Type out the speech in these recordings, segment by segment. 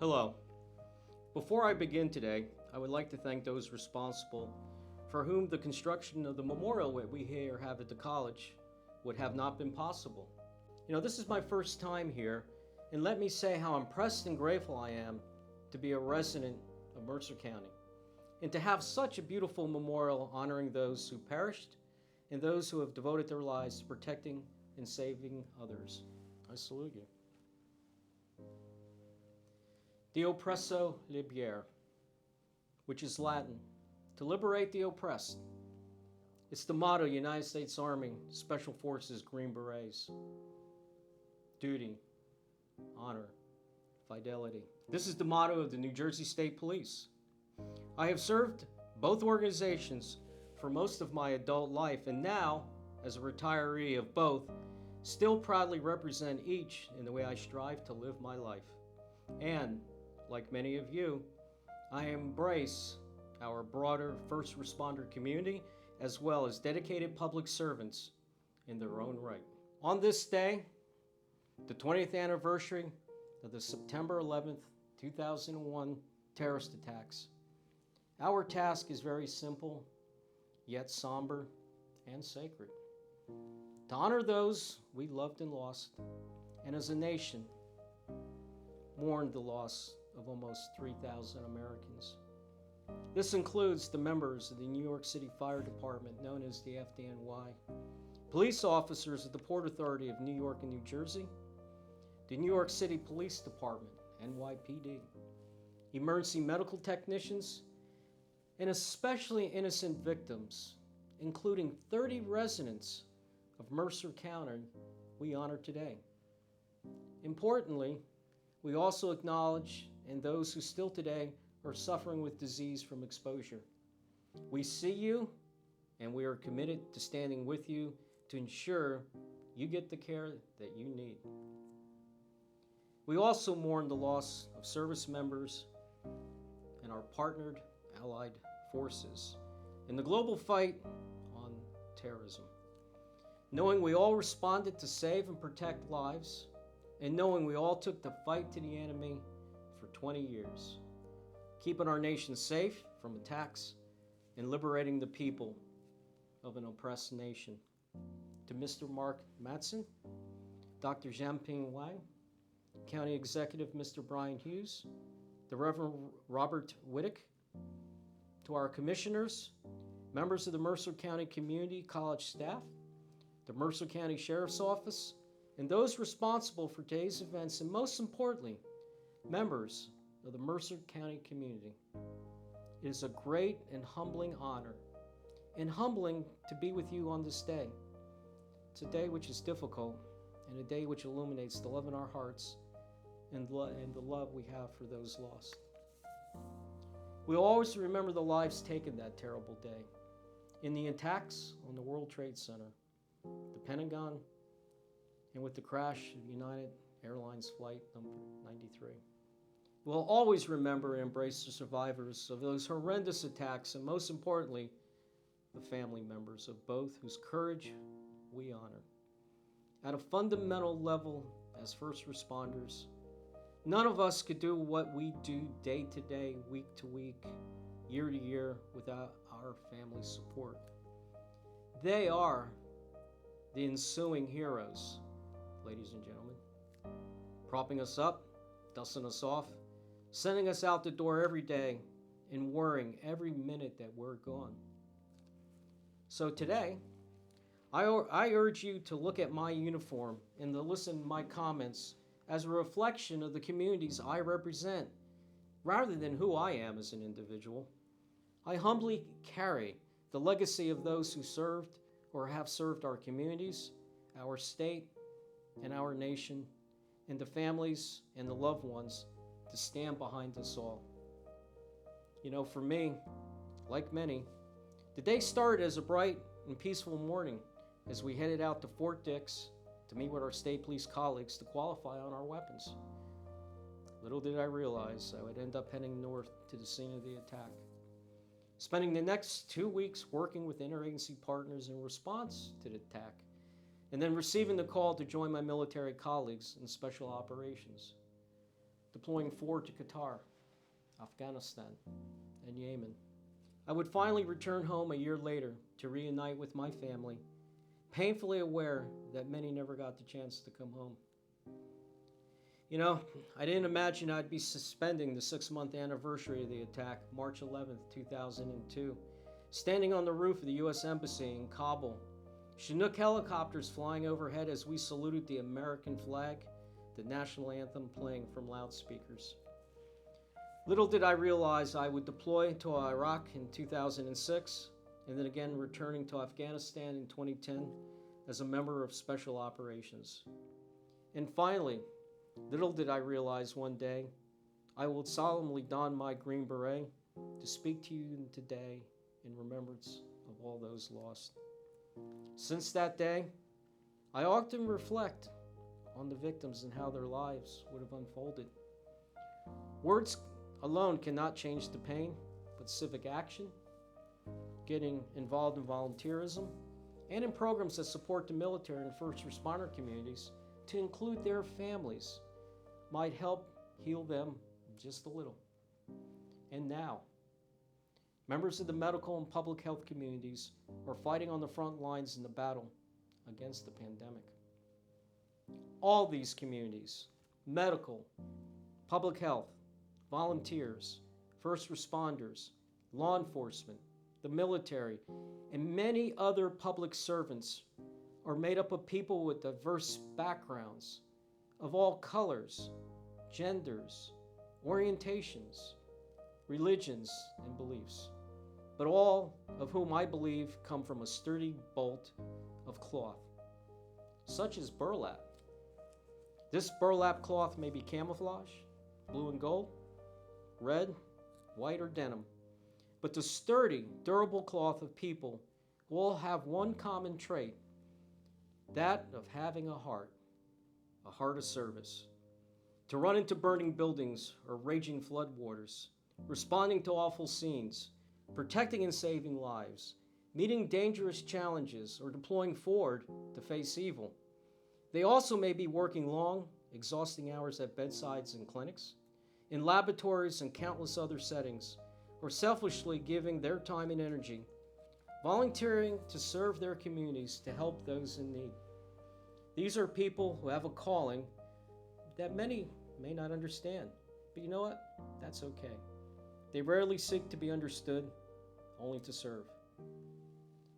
Hello. Before I begin today, I would like to thank those responsible for whom the construction of the memorial that we here have at the college would have not been possible. This is my first time here, and let me say how impressed and grateful I am to be a resident of Mercer County and to have such a beautiful memorial honoring those who perished and those who have devoted their lives to protecting and saving others. I salute you. De oppresso libere, which is Latin, to liberate the oppressed. It's the motto of United States Army Special Forces Green Berets. Duty, honor, fidelity. This is the motto of the New Jersey State Police. I have served both organizations for most of my adult life, and now, as a retiree of both, still proudly represent each in the way I strive to live my life. And, like many of you, I embrace our broader first responder community as well as dedicated public servants in their own right. On this day, the 20th anniversary of the September 11th, 2001 terrorist attacks, our task is very simple, yet somber and sacred. To honor those we loved and lost, and as a nation, mourn the loss of almost 3,000 Americans. This includes the members of the New York City Fire Department, known as the FDNY, police officers of the Port Authority of New York and New Jersey, the New York City Police Department, NYPD, emergency medical technicians, and especially innocent victims, including 30 residents of Mercer County we honor today. Importantly, we also acknowledge and those who still today are suffering with disease from exposure. We see you, and we are committed to standing with you to ensure you get the care that you need. We also mourn the loss of service members and our partnered allied forces in the global fight on terrorism. Knowing we all responded to save and protect lives, and knowing we all took the fight to the enemy for 20 years, keeping our nation safe from attacks and liberating the people of an oppressed nation. To Mr. Mark Matson, Dr. Jianping Wang, County Executive Mr. Brian Hughes, the Reverend Robert Whittick, to our commissioners, members of the Mercer County Community College staff, the Mercer County Sheriff's Office, and those responsible for today's events, and most importantly, members of the Mercer County community. It is a great and humbling honor, and humbling to be with you on this day. It's a day which is difficult, and a day which illuminates the love in our hearts and the love we have for those lost. We'll always remember the lives taken that terrible day in the attacks on the World Trade Center, the Pentagon, and with the crash of United Airlines Flight number 93. We'll always remember and embrace the survivors of those horrendous attacks, and most importantly, the family members of both whose courage we honor. At a fundamental level, as first responders, none of us could do what we do day to day, week to week, year to year without our family's support. They are the ensuing heroes, ladies and gentlemen, propping us up, dusting us off, sending us out the door every day, and worrying every minute that we're gone. So today, I urge you to look at my uniform and to listen to my comments as a reflection of the communities I represent, rather than who I am as an individual. I humbly carry the legacy of those who served or have served our communities, our state, and our nation, and the families and the loved ones to stand behind us all. For me, like many, the day started as a bright and peaceful morning as we headed out to Fort Dix to meet with our state police colleagues to qualify on our weapons. Little did I realize I would end up heading north to the scene of the attack, spending the next 2 weeks working with interagency partners in response to the attack, and then receiving the call to join my military colleagues in special operations. deploying forward to Qatar, Afghanistan, and Yemen. I would finally return home a year later to reunite with my family, painfully aware that many never got the chance to come home. You know, I didn't imagine I'd be suspending the 6-month anniversary of the attack, March 11th, 2002, standing on the roof of the U.S. Embassy in Kabul, Chinook helicopters flying overhead as we saluted the American flag, the national anthem playing from loudspeakers. Little did I realize I would deploy to Iraq in 2006, and then again returning to Afghanistan in 2010 as a member of Special Operations. And finally, little did I realize one day, I will solemnly don my green beret to speak to you today in remembrance of all those lost. Since that day, I often reflect on the victims and how their lives would have unfolded. Words alone cannot change the pain, but civic action, getting involved in volunteerism, and in programs that support the military and first responder communities, to include their families, might help heal them just a little. And now, members of the medical and public health communities are fighting on the front lines in the battle against the pandemic. All these communities, medical, public health, volunteers, first responders, law enforcement, the military, and many other public servants are made up of people with diverse backgrounds of all colors, genders, orientations, religions, and beliefs, but all of whom I believe come from a sturdy bolt of cloth, such as burlap. This burlap cloth may be camouflage, blue and gold, red, white, or denim, but the sturdy, durable cloth of people who all have one common trait, that of having a heart of service. To run into burning buildings or raging floodwaters, responding to awful scenes, protecting and saving lives, meeting dangerous challenges, or deploying forward to face evil. They also may be working long, exhausting hours at bedsides and clinics, in laboratories and countless other settings, or selfishly giving their time and energy, volunteering to serve their communities to help those in need. These are people who have a calling that many may not understand, but you know what? That's okay. They rarely seek to be understood, only to serve.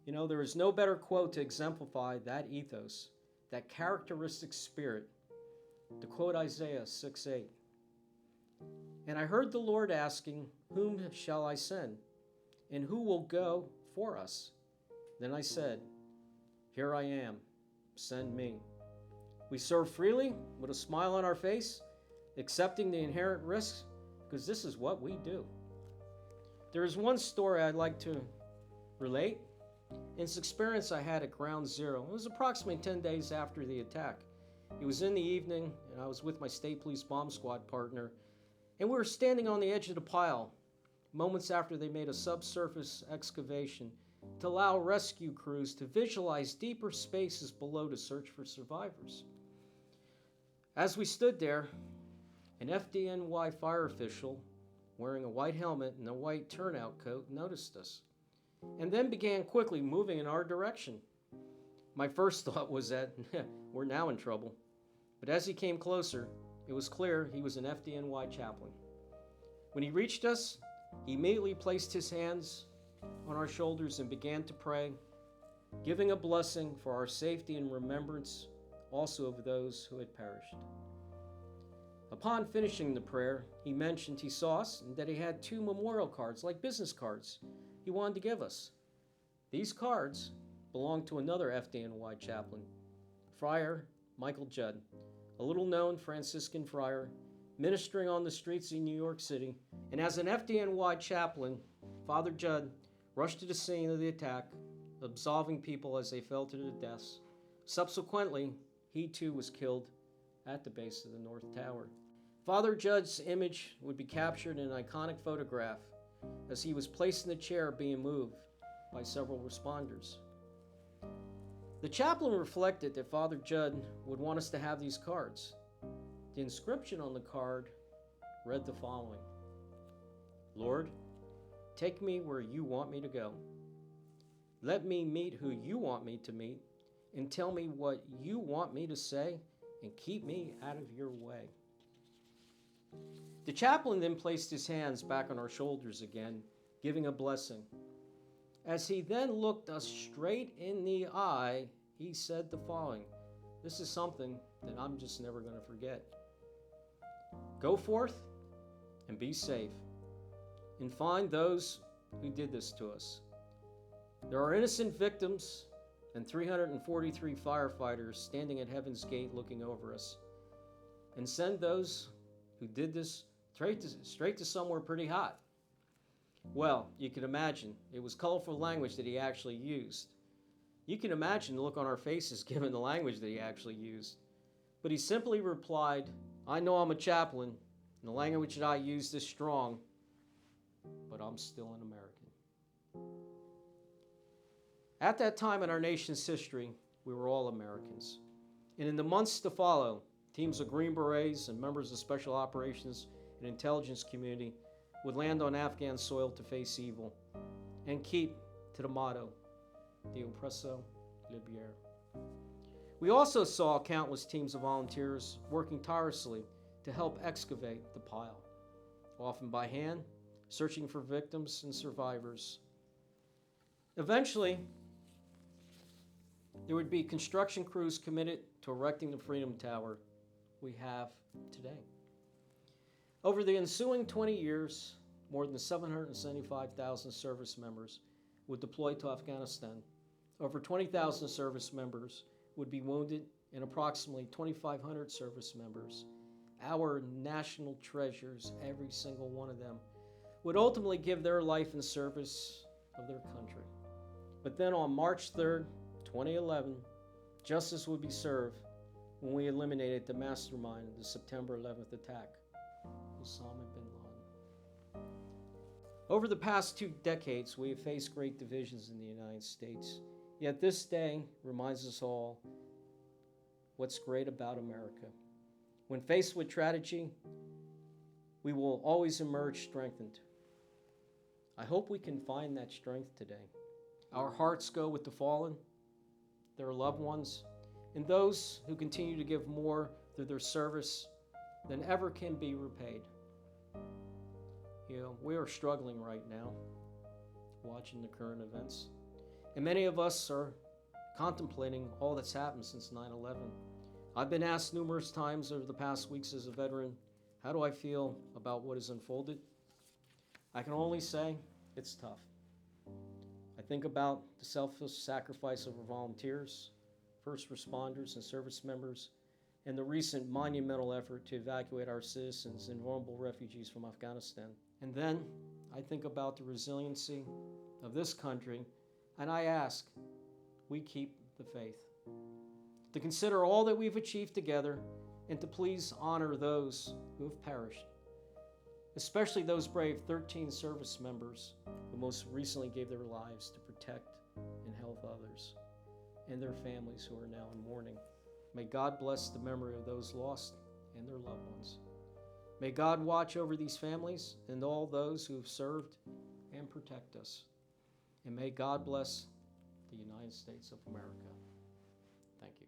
You know, there is no better quote to exemplify that ethos, that characteristic spirit, to quote Isaiah 6:8. And I heard the Lord asking, "Whom shall I send? And who will go for us?" Then I said, "Here I am, send me." We serve freely, with a smile on our face, accepting the inherent risks, because this is what we do. There is one story I'd like to relate. It's an experience I had at Ground Zero. It was approximately 10 days after the attack. It was in the evening, and I was with my state police bomb squad partner, and we were standing on the edge of the pile moments after they made a subsurface excavation to allow rescue crews to visualize deeper spaces below to search for survivors. As we stood there, an FDNY fire official wearing a white helmet and a white turnout coat noticed us, and then began quickly moving in our direction. My first thought was that we're now in trouble, but as he came closer, it was clear he was an FDNY chaplain. When he reached us, he immediately placed his hands on our shoulders and began to pray, giving a blessing for our safety and remembrance also of those who had perished. Upon finishing the prayer, he mentioned he saw us and that he had 2 memorial cards, like business cards, he wanted to give us. These cards belonged to another FDNY chaplain, Friar Michael Judd, a little-known Franciscan friar ministering on the streets in New York City. And as an FDNY chaplain, Father Judd rushed to the scene of the attack, absolving people as they fell to their deaths. Subsequently, he too was killed at the base of the North Tower. Father Judd's image would be captured in an iconic photograph as he was placed in the chair being moved by several responders. The chaplain reflected that Father Judd would want us to have these cards. The inscription on the card read the following: Lord, take me where you want me to go. Let me meet who you want me to meet, and tell me what you want me to say, and keep me out of your way. The chaplain then placed his hands back on our shoulders again, giving a blessing. As he then looked us straight in the eye, he said the following. This is something that I'm just never going to forget. Go forth and be safe, and find those who did this to us. There are innocent victims and 343 firefighters standing at Heaven's Gate looking over us. And send those who did this straight to somewhere pretty hot. Well, you can imagine, it was colorful language that he actually used. You can imagine the look on our faces given the language that he actually used. But he simply replied, I know I'm a chaplain, and the language that I used is strong, but I'm still an American. At that time in our nation's history, we were all Americans. And in the months to follow, teams of Green Berets and members of Special Operations and Intelligence Community would land on Afghan soil to face evil and keep to the motto, de oppresso liber. We also saw countless teams of volunteers working tirelessly to help excavate the pile, often by hand, searching for victims and survivors. Eventually, there would be construction crews committed to erecting the Freedom Tower we have today. Over the ensuing 20 years, more than 775,000 service members would deploy to Afghanistan. Over 20,000 service members would be wounded, and approximately 2,500 service members, our national treasures, every single one of them, would ultimately give their life in service of their country. But then on March 3rd, 2011, justice would be served when we eliminated the mastermind of the September 11th attack, Osama bin Laden. Over the past 2 decades, we have faced great divisions in the United States. Yet this day reminds us all what's great about America. When faced with tragedy, we will always emerge strengthened. I hope we can find that strength today. Our hearts go with the fallen, their loved ones, and those who continue to give more through their service than ever can be repaid. We are struggling right now, watching the current events. And many of us are contemplating all that's happened since 9/11. I've been asked numerous times over the past weeks as a veteran, how do I feel about what has unfolded? I can only say it's tough. I think about the selfless sacrifice of our volunteers, first responders, and service members, and the recent monumental effort to evacuate our citizens and vulnerable refugees from Afghanistan. And then I think about the resiliency of this country, and I ask, we keep the faith. To consider all that we've achieved together, and to please honor those who have perished, especially those brave 13 service members who most recently gave their lives to protect and help others, and their families who are now in mourning. May God bless the memory of those lost and their loved ones. May God watch over these families and all those who have served and protect us. And may God bless the United States of America. Thank you.